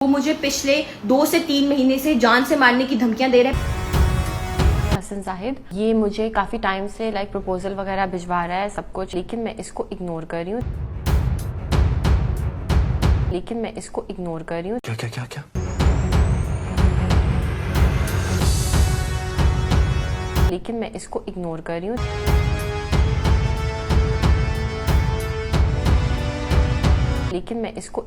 वो मुझे पिछले 2 से 3 महीने से जान से मारने की धमकियां दे रहे हैं। हसन जाहिद ये मुझे काफ़ी टाइम से प्रपोजल वगैरह भिजवा रहा है सब कुछ, लेकिन मैं इसको इग्नोर कर रही हूँ। क्या क्या क्या क्या लेकिन मैं इसको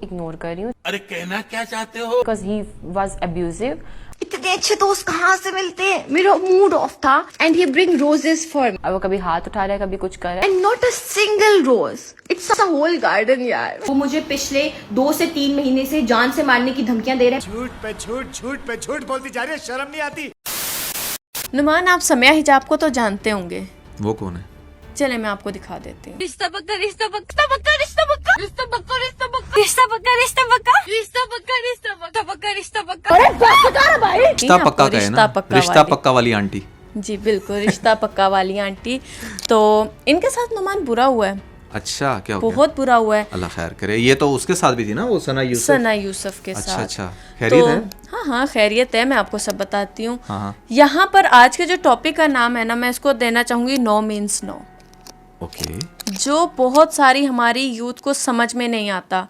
इग्नोर कर रही हूँ। अरे कहना क्या चाहते हो? Because he was abusive. इतने अच्छे दोस्त कहाँ से मिलते हैं। मेरा मूड ऑफ था and he bring roses for me अब वो कभी हाथ उठा रहा है, कभी कुछ कर रहा है। And not a single rose, it's a whole garden यार। वो मुझे पिछले 2 से 3 महीने से जान से मारने की धमकियां दे रहे हैं। झूठ पे झूठ बोलती जा रही है, शर्म नहीं आती। नुमान, आप समिया हिजाब को तो जानते होंगे। वो कौन है? चले मैं आपको दिखा देती हूँ। रिश्ता पक्का रिश्ता पक्का पक्का रिश्ता पक्का रिश्ता पक्का रिश्ता पक्का रिश्ता पक्का रिश्ता पक्का रिश्ता पक्का रिश्ता पक्का पक्का रिश्ता पक्का। अरे बस करो भाई। रिश्ता पक्का का है ना? रिश्ता पक्का वाली आंटी। जी बिल्कुल, रिश्ता पक्का वाली आंटी। तो इनके साथ नुमान बुरा हुआ है। अच्छा, क्या हो गया? बहुत बुरा हुआ है। अल्लाह खैर करे। ये तो उसके साथ भी थी ना, वो सना यूसुफ के अच्छा साथ। अच्छा, खैरियत है? हाँ खैरियत है, मैं आपको सब बताती हूँ। हाँ। यहाँ पर आज के जो टॉपिक का नाम है ना, मैं इसको देना चाहूंगी नो मीन्स नो। ओके। जो बहुत सारी हमारी यूथ को समझ में नहीं आता।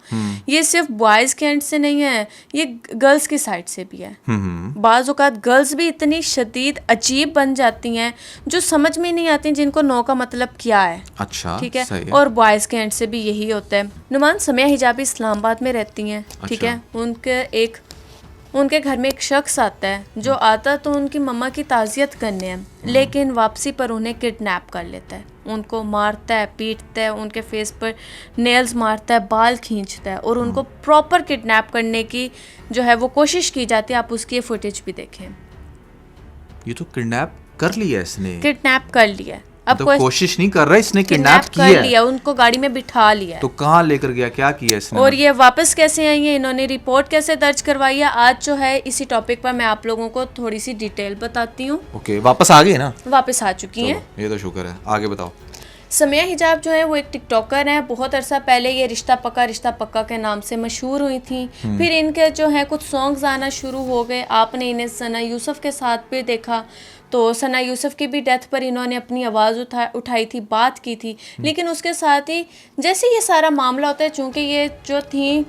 ये सिर्फ बॉयज़ के एंड से नहीं है, ये गर्ल्स की साइड से भी है। बाज़ औक़ात गर्ल्स भी इतनी शदीद अजीब बन जाती हैं जो समझ में नहीं आती, जिनको नो का मतलब क्या है। अच्छा, ठीक है, सही है। और बॉयज़ के एंड से भी यही होता है। नुमान, समिया हिजाबी इस्लामाबाद में रहती हैं। ठीक है, उनके घर में एक शख्स आता है जो आता तो उनकी मम्मा की ताज़ियत करने हैं, लेकिन वापसी पर उन्हें किडनैप कर लेता है। उनको मारता है, पीटता है, उनके फेस पर नेल्स मारता है, बाल खींचता है और उनको प्रॉपर किडनैप करने की जो है वो कोशिश की जाती है। आप उसकी फुटेज भी देखें। ये तो किडनैप कर लिया इसने। किडनैप कर लिया। अब तो कोशिश नहीं कर रहा, इसने किडनैप कर लिया, उनको गाड़ी में बिठा लिया। तो कहाँ लेकर गया, क्या किया इसने? और ये वापस कैसे आई है, इन्होंने रिपोर्ट कैसे दर्ज करवाई है, आज जो है इसी टॉपिक पर मैं आप लोगों को थोड़ी सी डिटेल बताती हूँ। ओके, वापस आ गए ना? वापस आ चुकी हैं। ये तो शुक्र है। आगे बताओ। समिया हिजाब जो है वो एक टिकटॉकर हैं। बहुत अरसा पहले ये रिश्ता पक्का के नाम से मशहूर हुई थी। फिर इनके जो है कुछ सॉन्ग्स आना शुरू हो गए। आपने इन्हें सना यूसुफ के साथ भी देखा। तो सना यूसुफ की भी डेथ पर इन्होंने अपनी आवाज़ उठाई थी, बात की थी। लेकिन उसके साथ ही जैसे ये सारा मामला होता है, चूँकि ये जो थी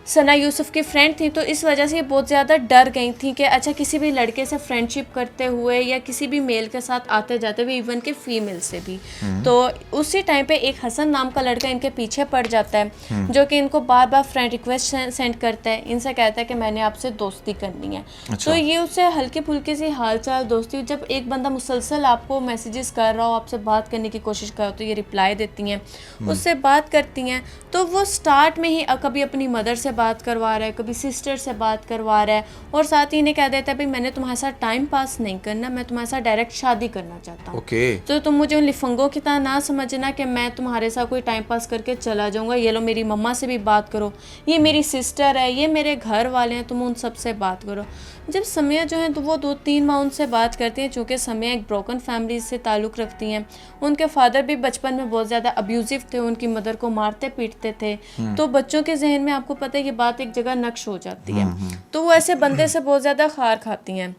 सना यूसुफ की फ्रेंड थी, तो इस वजह से ये बहुत ज़्यादा डर गई थी कि अच्छा किसी भी लड़के से फ्रेंडशिप करते हुए या किसी भी मेल के साथ आते जाते हुए, इवन के फीमेल से भी। तो उसी टाइम पे एक हसन नाम का लड़का इनके पीछे पड़ जाता है, जो कि इनको बार बार फ्रेंड रिक्वेस्ट सेंड करता है। इनसे कहता है कि मैंने आपसे दोस्ती करनी है। अच्छा। तो ये उससे हल्की फुल्की सी हाल चाल दोस्ती। जब एक बंदा मुसलसल आपको मैसेजेस कर रहा हो, आपसे बात करने की कोशिश कर रहा हो, तो ये रिप्लाई देती हैं, उससे बात करती हैं। तो वो स्टार्ट में ही कभी अपनी मदर से बात करवा रहा है, कभी सिस्टर से बात करवा रहा है, और साथ ही इन्हें कह देता है भाई मैंने तुम्हारे साथ टाइम पास नहीं करना, मैं तुम्हारे साथ डायरेक्ट शादी करना चाहता हूँ। तो तुम मुझे उन लिफंगों की तरह ना समझना कि मैं तुम्हारे साथ कोई टाइम पास करके चला जाऊँगा। ये लो मेरी मम्मा से भी बात करो, ये मेरी सिस्टर है, ये मेरे घर वाले हैं, तुम उन सब से बात करो। जब समिया जो है तो वो 2-3 माह उनसे बात करती हैं, चूँकि समिया एक ब्रोकन फैमिली से ताल्लुक़ रखती हैं। उनके फादर भी बचपन में बहुत ज़्यादा अब्यूजिव थे, उनकी मदर को मारते पीटते थे। तो बच्चों के जहन में आपको पता है ये बात एक जगह नक्श हो जाती है। तो वो ऐसे बंदे से बहुत ज़्यादा खार खाती हैं,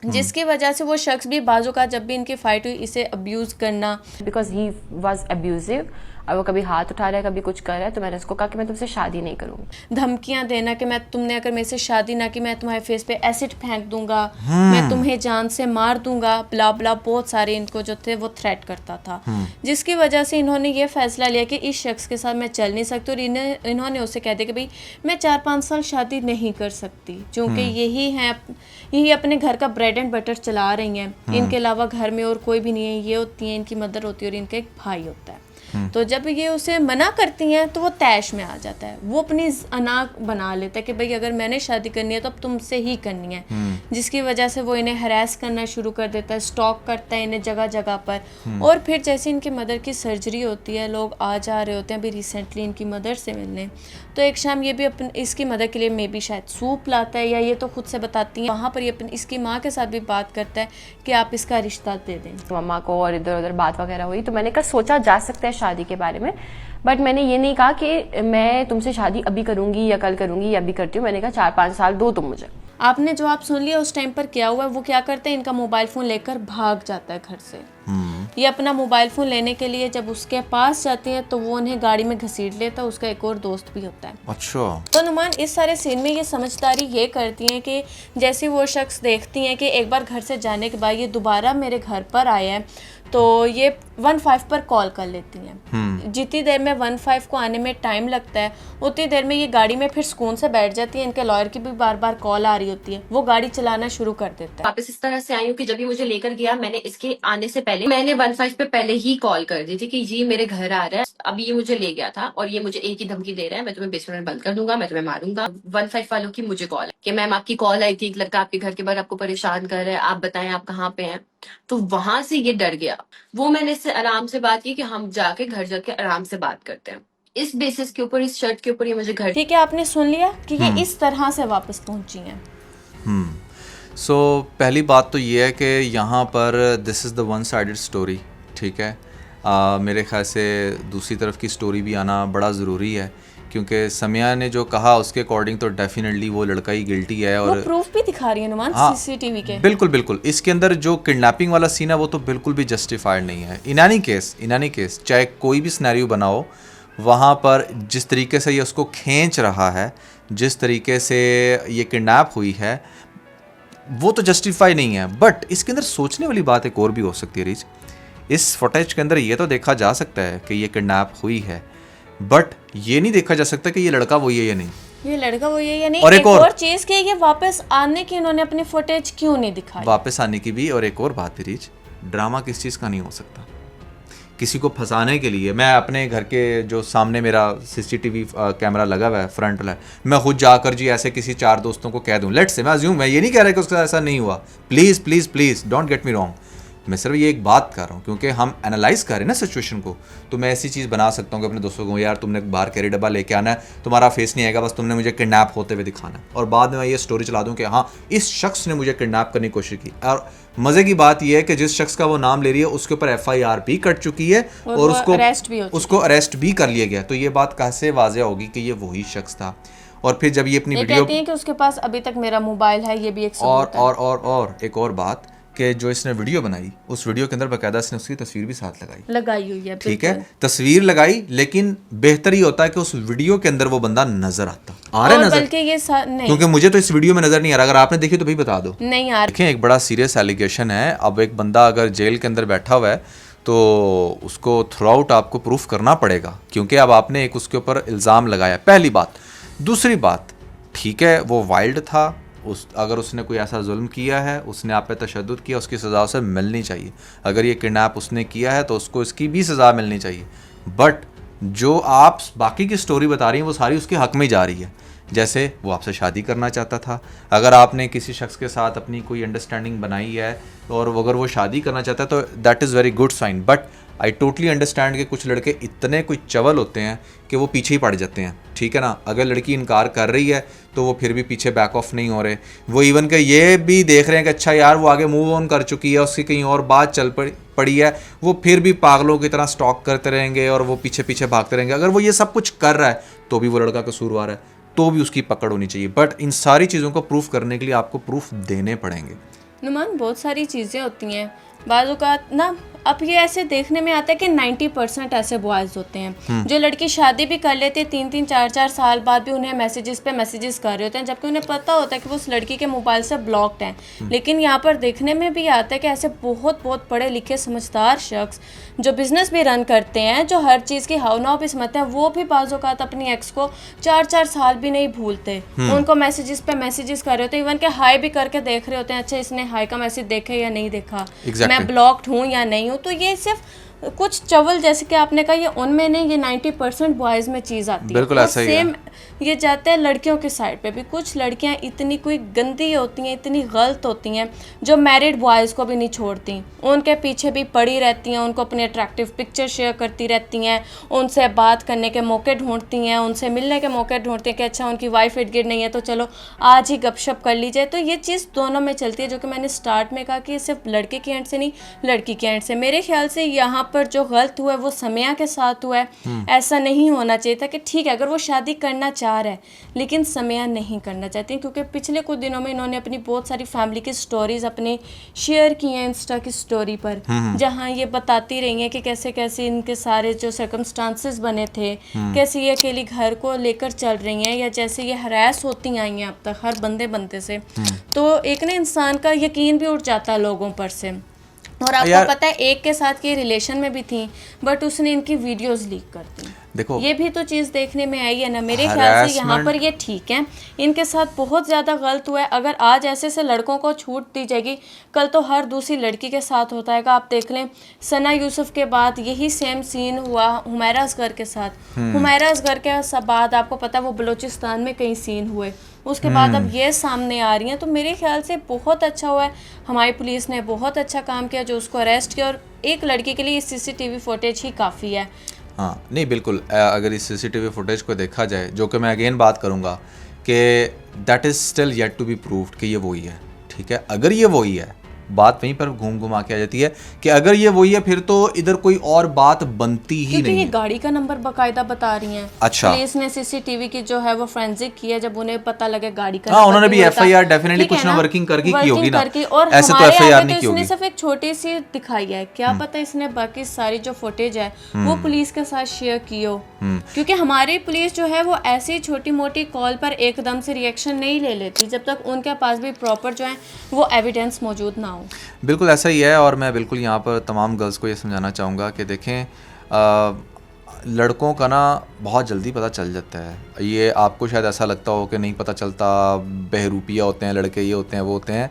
जिसकी वजह से वो शख्स भी बाजू का जब भी इनकी फाइट हुई इसे अब्यूज़ करना। Because he was abusive. और वो कभी हाथ उठा रहा है, कभी कुछ कर रहा है, तो मैंने उसको कहा कि मैं तुमसे शादी नहीं करूँगी। धमकियां देना कि तुमने अगर मेरे से शादी ना की, मैं तुम्हारे फेस पे एसिड फेंक दूंगा, मैं तुम्हें जान से मार दूंगा, ब्ला ब्ला, बहुत सारे इनको जो थे वो थ्रेट करता था। जिसकी वजह से इन्होंने ये फैसला लिया कि इस शख्स के साथ मैं चल नहीं सकती, और इन्होंने उससे कह दिया कि भाई मैं 4-5 साल शादी नहीं कर सकती, क्योंकि यही अपने घर का ब्रेड एंड बटर चला रही हैं। इनके अलावा घर में और कोई भी नहीं है। ये होती है इनकी मदर होती है और इनका एक भाई होता है। तो जब ये उसे मना करती हैं तो वो तैश में आ जाता है। वो अपनी अना बना लेता है कि भाई अगर मैंने शादी करनी है तो अब तुमसे ही करनी है। जिसकी वजह से वो इन्हें हरास करना शुरू कर देता है, स्टॉक करता है इन्हें जगह जगह पर। और फिर जैसे इनकी मदर की सर्जरी होती है, लोग आ जा रहे होते हैं अभी रिसेंटली इनकी मदर से मिलने, तो एक शाम ये भी इसकी मदर के लिए मे बी शायद सूप लाता है, या ये तो खुद से बताती हैं। वहाँ पर ये इसकी माँ के साथ भी बात करता है कि आप इसका रिश्ता दे दें। मम्मा को और इधर उधर बात वगैरह हुई, तो मैंने कहा सोचा जा सकता है शादी के बारे में, बट मैंने ये नहीं कहा कि मैं तुमसे शादी अभी करूंगी या कल करूंगी या अभी करती हूँ। मैंने कहा 4-5 साल दो तुम मुझे। आपने जो आप सुन लिया उस टाइम पर क्या हुआ, वो क्या करते हैं, इनका मोबाइल फ़ोन लेकर भाग जाता है घर से। ये अपना मोबाइल फ़ोन लेने के लिए जब उसके पास जाते हैं तो वो उन्हें गाड़ी में घसीट लेता है, उसका एक और दोस्त भी होता है। अच्छा। तो नुमान इस सारे सीन में ये समझदारी ये करती हैं कि जैसे वो शख्स देखती हैं कि एक बार घर से जाने के बाद ये दोबारा मेरे घर पर आया है, तो ये 15 पर कॉल कर लेती हैं। जितनी देर में 15 को आने में टाइम लगता है उतनी देर में ये गाड़ी में फिर सुकून से बैठ जाती है। इनके लॉयर की भी बार बार कॉल आ रही होती है, वो गाड़ी चलाना शुरू कर देता है। वापस इस तरह से आई हूँ कि जब ये मुझे लेकर गया, मैंने इसके आने से पहले मैंने 15 पे पहले ही कॉल कर दी थी कि जी मेरे घर आ रहा है। अब ये मुझे ले गया था और ये मुझे एक ही धमकी दे रहा है, मैं तुम्हें बेसमेंट में बंद कर दूंगा, मैं तुम्हें मारूंगा। 15 वालों की मुझे कॉल है कि मैम आपकी कॉल आई थी, एक लड़का आपके घर के बाहर आपको परेशान कर रहा है, आप बताएं आप कहाँ पे हैं। तो वहां से ये डर गया। वो मैंने इससे आराम से बात की कि हम जाके घर जाके आराम से बात करते हैं। इस बेसिस के ऊपर, इस शर्ट के ऊपर ये मुझे घर। ठीक है, आपने सुन लिया कि ये इस तरह से वापस पहुंची हैं। सो पहली बात तो ये है कि यहाँ पर this is the one sided story, ठीक है। मेरे ख्याल से दूसरी तरफ की स्टोरी भी आना बड़ा ज़रूरी है, क्योंकि समिया ने जो कहा उसके अकॉर्डिंग तो डेफिनेटली वो लड़का ही गिल्टी है। और वो प्रूफ भी दिखा रही है नुमान, सीसीटीवी के। बिल्कुल बिल्कुल। इसके अंदर जो किडनैपिंग वाला सीन है वो तो बिल्कुल भी जस्टिफाइड नहीं है। इन एनी केस चाहे कोई भी सिनेरियो बनाओ, वहाँ पर जिस तरीके से ये उसको खींच रहा है, जिस तरीके से ये किडनैप हुई है, वो तो जस्टिफाई नहीं है। बट इसके अंदर सोचने वाली बात एक और भी हो सकती है रीच। इस फुटेज के अंदर ये तो देखा जा सकता है कि ये किडनैप हुई है, बट ये नहीं देखा जा सकता कि ये लड़का वही है या नहीं। ये लड़का वही है या नहीं। और एक और चीज कि ये वापस आने की इन्होंने अपनी फुटेज क्यों नहीं दिखाई। वापस आने की भी। और एक और बात है रीच, ड्रामा किस चीज़ का नहीं हो सकता। किसी को फंसाने के लिए मैं अपने घर के जो सामने मेरा सीसीटीवी कैमरा लगा हुआ है फ्रंट वाला, मैं खुद जाकर जी ऐसे किसी 4 दोस्तों को कह दूं, लेट्स से मैं अज्यूम, मैं ये नहीं कह रहा कि उसका ऐसा नहीं हुआ, please please please don't get me wrong, मैं सिर्फ ये एक बात कर रहा हूँ क्योंकि हम एनालाइज कर रहे हैं ना सिचुएशन को। तो मैं ऐसी चीज़ बना सकता हूँ कि अपने दोस्तों को, यार तुमने बाहर कैरी डब्बा लेके आना है, तुम्हारा फेस नहीं आएगा, बस तुमने मुझे किडनैप होते हुए दिखाना है, और बाद में मैं ये स्टोरी चला दूँ कि हाँ इस शख्स ने मुझे किडनैप करने की कोशिश की। और मज़े की बात यह है कि जिस शख्स का वो नाम ले रही है उसके ऊपर FIR भी कट चुकी है और उसको अरेस्ट भी कर लिया गया। तो ये बात कैसे वाज़ेह होगी कि ये वही शख्स था। और फिर जब ये अपनी वीडियो कहती है कि उसके पास अभी तक मेरा मोबाइल है, ये भी एक सबूत है। और एक और बात कि जो इसने वीडियो बनाई, उस वीडियो के अंदर बाकायदा इसने उसकी तस्वीर भी साथ लगाई हुई है। ठीक है, तस्वीर लगाई, लेकिन बेहतर ही होता है कि उस वीडियो के अंदर वो बंदा नजर आता आ रहा है, नजर, बल्कि ये नहीं, क्योंकि मुझे तो इस वीडियो में नजर नहीं आ रहा। अगर आपने देखी तो भी बता दो। नहीं आ रहा। देखें, एक बड़ा सीरियस एलिगेशन है। अब एक बंदा अगर जेल के अंदर बैठा हुआ है तो उसको थ्रू आउट आपको प्रूफ करना पड़ेगा, क्योंकि अब आपने एक उसके ऊपर इल्ज़ाम लगाया, पहली बात। दूसरी बात, ठीक है वो वाइल्ड था, अगर उसने कोई ऐसा जुल्म किया है, उसने आप पे तशद्दुद किया, उसकी सज़ा उसे मिलनी चाहिए। अगर ये किडनैप उसने किया है तो उसको इसकी भी सज़ा मिलनी चाहिए। बट जो आप बाकी की स्टोरी बता रही हैं वो सारी उसके हक़ में जा रही है। जैसे वो आपसे शादी करना चाहता था, अगर आपने किसी शख्स के साथ अपनी कोई अंडरस्टैंडिंग बनाई है और अगर वो शादी करना चाहता है तो that is very good sign. But I totally understand कि कुछ लड़के इतने कोई चवल होते हैं कि वो पीछे ही पड़ जाते हैं, ठीक है ना। अगर लड़की इनकार कर रही है तो वो फिर भी पीछे बैक ऑफ नहीं हो रहे, वो इवन के ये भी देख रहे हैं कि अच्छा यार वो आगे मूव ऑन कर चुकी है, उसकी कहीं और बात चल पड़ी है, वो फिर भी पागलों की तरह स्टॉक करते रहेंगे और वो पीछे पीछे भागते रहेंगे। अगर वो ये सब कुछ कर रहा है तो भी वो लड़का कसूरवार है, तो भी उसकी पकड़ होनी चाहिए। बट इन सारी चीज़ों को प्रूफ करने के लिए आपको प्रूफ देने पड़ेंगे। नुमान बहुत सारी चीज़ें होती हैं, बाज़ों का ना अब ये ऐसे देखने में आता है कि 90% ऐसे बॉयज़ होते हैं जो लड़की शादी भी कर लेते हैं, 3-3 4-4 साल बाद भी उन्हें मैसेजेस पे मैसेजेस कर रहे होते हैं, जबकि उन्हें पता होता है कि वो उस लड़की के मोबाइल से ब्लॉक्ड हैं। लेकिन यहाँ पर देखने में भी आता है कि ऐसे बहुत बहुत पढ़े लिखे समझदार शख्स जो बिज़नेस भी रन करते हैं, जो हर चीज़ की हाव नाव भी समझते हैं, वो भी बाज़ औक़ात अपनी एक्स को 4-4 साल भी नहीं भूलते। उनको मैसेजेस पे मैसेजेस कर रहे होते हैं, इवन के हाई भी करके देख रहे होते हैं, अच्छा इसने हाई का मैसेज देखा या नहीं देखा, मैं ब्लॉक्ड हूँ या नहीं हूँ। तो ये सिर्फ कुछ चवल, जैसे कि आपने कहा, ये उनमें नहीं, ये 90% बॉयज़ में चीज़ आती है। बिल्कुल ऐसा ही है। ये जाता है लड़कियों की साइड पे भी। कुछ लड़कियां इतनी कोई गंदी होती हैं, इतनी गलत होती हैं, जो मैरिड बॉयज़ को भी नहीं छोड़ती, उनके पीछे भी पड़ी रहती हैं, उनको अपने अट्रैक्टिव पिक्चर शेयर करती रहती हैं, उनसे बात करने के मौके ढूंढती हैं, उनसे मिलने के मौके ढूंढती हैं कि अच्छा उनकी वाइफ इर्द गिर्द नहीं है तो चलो आज ही गपशप कर ली जाए। तो ये चीज़ दोनों में चलती है, जो कि मैंने स्टार्ट में कहा कि सिर्फ लड़के की एंड से नहीं, लड़की के एंड से। मेरे ख्याल से यहाँ पर जो गलत हुआ है वो समया के साथ हुआ है। ऐसा नहीं होना चाहिए था कि ठीक है अगर वो शादी करना चाह रहा है, लेकिन समया नहीं करना चाहती, क्योंकि पिछले कुछ दिनों में इन्होंने अपनी बहुत सारी फैमिली की स्टोरीज अपने शेयर की हैं इंस्टा की स्टोरी पर, जहाँ ये बताती रही हैं कि कैसे कैसे इनके सारे जो सर्कमस्टांसेस बने थे, कैसे ये अकेली घर को लेकर चल रही हैं, या जैसे ये हरास होती आई हैं अब तक हर बंदे से। तो एक ना इंसान का यकीन भी उठ जाता है लोगों पर से। और आपको पता है एक के साथ की रिलेशन में भी थी, बट उसने इनकी वीडियोस लीक कर दी। देखो ये भी तो चीज़ देखने में आई है ना। मेरे ख्याल से यहाँ पर ये ठीक है, इनके साथ बहुत ज़्यादा गलत हुआ है। अगर आज ऐसे लड़कों को छूट दी जाएगी, कल तो हर दूसरी लड़की के साथ होता है। आप देख लें सना यूसुफ के बाद यही सेम सीन हुआ हुमैरा असगर के साथ। हुमैरा असगर के बाद आपको पता है वो बलूचिस्तान में कई सीन हुए, उसके बाद अब ये सामने आ रही हैं। तो मेरे ख्याल से बहुत अच्छा हुआ है, हमारी पुलिस ने बहुत अच्छा काम किया जो उसको अरेस्ट किया। और एक लड़की के लिए CCTV फुटेज ही काफ़ी है। हाँ नहीं बिल्कुल, अगर इस CCTV फुटेज को देखा जाए, जो कि मैं अगेन बात करूँगा कि that is still yet to be proved कि ये वही है, ठीक है। अगर ये वही है, बात वहीं पर घूम घुमा के आ जाती है कि अगर ये वही है फिर तो इधर कोई और बात बनती ही क्योंकि नहीं ये है। गाड़ी का नंबर बकायदा बता रही हैं। अच्छा। पुलिस ने CCTV की जो है वो फोरेंसिक की है, जब उन्हें पता लगे गाड़ी का हाँ, नंबर उन्होंने भी क्यों होता। FIR डेफिनेटली ठीक है कुछ ना ना? वर्किंग करके की होगी ना, और ऐसे तो हमारे FIR आगे नहीं तो की इसने होगी। सिर्फ एक छोटी सी दिखाई है, क्या पता इसने बाकी सारी जो फुटेज है वो पुलिस के साथ शेयर की हो। क्योंकि हमारी पुलिस जो है वो ऐसी छोटी मोटी कॉल पर एकदम से रिएक्शन नहीं ले लेती जब तक उनके पास भी प्रॉपर जो है वो एविडेंस मौजूद ना हो। बिल्कुल ऐसा ही है। और मैं बिल्कुल यहाँ पर तमाम गर्ल्स को ये समझाना चाहूँगा कि देखें, लड़कों का ना बहुत जल्दी पता चल जाता है। ये आपको शायद ऐसा लगता हो कि नहीं पता चलता, बहरूपिया होते हैं लड़के, ये होते हैं वो होते हैं।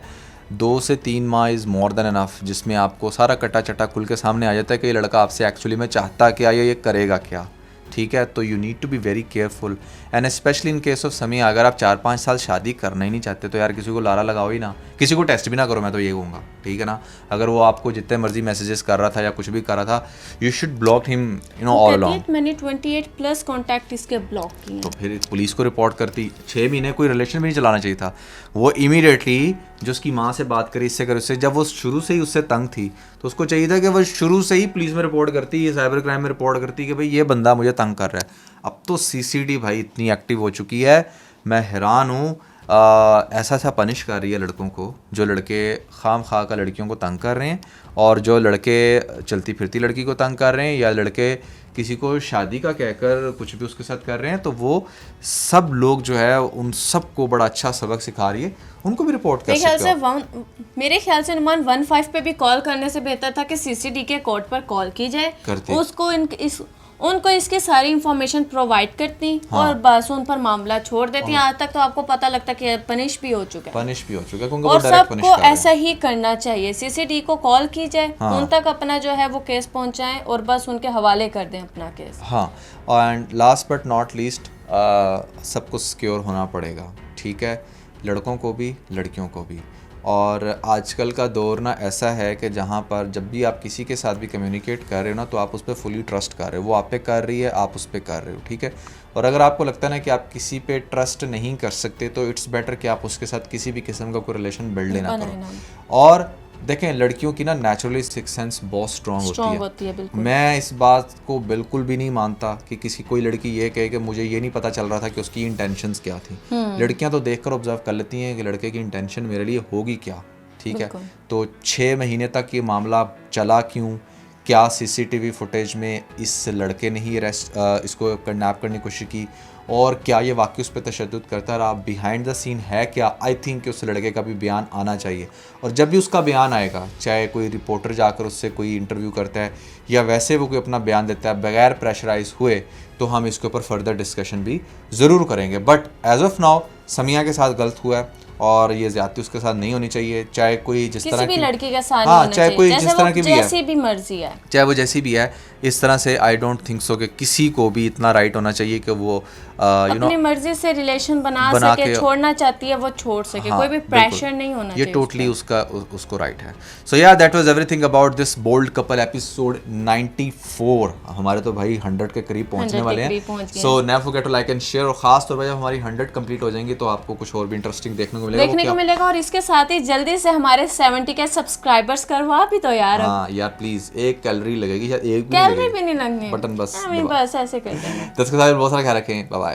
2 से 3 माह इज़ मोर देन इनफ, जिसमें आपको सारा कटा चटा खुल के सामने आ जाता है कि ये लड़का आपसे एक्चुअली में चाहता क्या, ये करेगा क्या, ठीक है। तो you need to be very careful and specially in case of समया। अगर आप 4-5 साल शादी करना ही नहीं चाहते तो यार किसी को लारा लगाओ ही ना, किसी को टेस्ट भी ना करो, मैं तो ये कहूँगा, ठीक है ना। अगर वो आपको जितने मर्जी मैसेजेस कर रहा था या कुछ भी कर रहा था, you should block him all along. मैंने 28+ कॉन्टैक्ट इसके ब्लॉक किए। तो फिर पुलिस को रिपोर्ट करती। 6 महीने कोई रिलेशन भी नहीं चलाना चाहिए था। वो इमीडिएटली जो उसकी माँ से बात करी, इससे कर उससे, जब वो शुरू से ही उससे तंग थी तो उसको चाहिए था कि वो शुरू से ही पुलिस में रिपोर्ट करती, साइबर क्राइम में रिपोर्ट करती कि भाई ये बंदा मुझे तंग कर रहा है। अब तो CCD भाई इतनी एक्टिव हो चुकी है, मैं हैरान हूँ। ऐसा पनिश कर रही है लड़कों को, जो लड़के खाम खा का लड़कियों को तंग कर रहे हैं, और जो लड़के चलती फिरती लड़की को तंग कर रहे हैं, या लड़के किसी को शादी का कहकर कुछ भी उसके साथ कर रहे हैं, तो वो सब लोग जो है उन सबको बड़ा अच्छा सबक सिखा रही है। उनको भी रिपोर्ट कर सकते हो। मेरे ख्याल से नुमान 15 पे भी कॉल करने से बेहतर था कि CCD के कोड पर कॉल की जाए, उसको उनको इसकी सारी इंफॉर्मेशन प्रोवाइड करती और बस उन पर मामला छोड़ देती। आज तक तो आपको पता लगता कि पनिश भी हो चुका है, और सबको ऐसा ही करना चाहिए। CCD को कॉल की जाए, उन तक अपना जो है वो केस पहुंचाएं और बस उनके हवाले कर दें अपना केस। हाँ, and last but not least, सबको सिक्योर होना पड़ेगा, ठीक है, लड़कों को भी लड़कियों को भी। और आजकल का दौर ना ऐसा है कि जहाँ पर जब भी आप किसी के साथ भी कम्युनिकेट कर रहे हो ना, तो आप उस पर फुली ट्रस्ट कर रहे हो, वो आप पे कर रही है, आप उस पर कर रहे हो, ठीक है। और अगर आपको लगता है ना कि आप किसी पे ट्रस्ट नहीं कर सकते, तो इट्स बेटर कि आप उसके साथ किसी भी किस्म का कोई रिलेशन बिल्ड ना करो। और देखें, लड़कियों की ना नेचुरली सिक्स सेंस बहुत स्ट्रॉन्ग होती है। मैं इस बात को बिल्कुल भी नहीं मानता कि कोई लड़की ये कहे कि मुझे ये नहीं पता चल रहा था कि उसकी इंटेंशंस क्या थी। लड़कियां तो देखकर ऑब्जर्व कर लेती हैं कि लड़के की इंटेंशन मेरे लिए होगी क्या, ठीक है। तो 6 महीने तक ये मामला चला क्यों, क्या CCTV फुटेज में इस लड़के ने ही इसको किडनैप करने की कोशिश की, और क्या ये वाकई उस पर तशद्दुद करता रहा, बिहाइंड द सीन है क्या। आई थिंक कि उस लड़के का भी बयान आना चाहिए, और जब भी उसका बयान आएगा, चाहे कोई रिपोर्टर जाकर उससे कोई इंटरव्यू करता है या वैसे वो कोई अपना बयान देता है बगैर प्रेशराइज हुए, तो हम इसके ऊपर फर्दर डिस्कशन भी ज़रूर करेंगे। बट एज ऑफ नाउ समया के साथ गलत हुआ है, और ये ज्यादती उसके साथ नहीं होनी चाहिए, चाहे कोई जिस तरह की लड़की के साथ हाँ, चाहे कोई जिस तरह की भी है, जैसी भी मर्जी है, चाहे वो जैसी भी है, इस तरह से आई डोंट थिंक सो कि किसी को भी इतना राइट होना चाहिए कि वो अपनी मर्जी से रिलेशन बना सके, छोड़ना चाहती है वो छोड़ सके, कोई भी प्रेशर नहीं होना चाहिए। ये टोटली उसको राइट है। So yeah that was everything about this bold couple episode 94। हमारे तो भाई 100 के करीब पहुंचने वाले हैं। So never forget to like and share, और खास तौर पर जब हमारी 100 कंप्लीट हो जाएंगी तो आपको कुछ और भी इंटरेस्टिंग देखने को मिलेगा। और इसके साथ ही जल्दी से हमारे 70 के सब्सक्राइबर्स करवा भी तो यार। हाँ यार प्लीज, 1 कैलोरी लगेगी, शायद 1 कैलोरी भी नहीं लगनी, बटन बस बस ऐसे कर देंगे। तो इसके साथ बहुत सारा ख्याल रखें। Bye bye.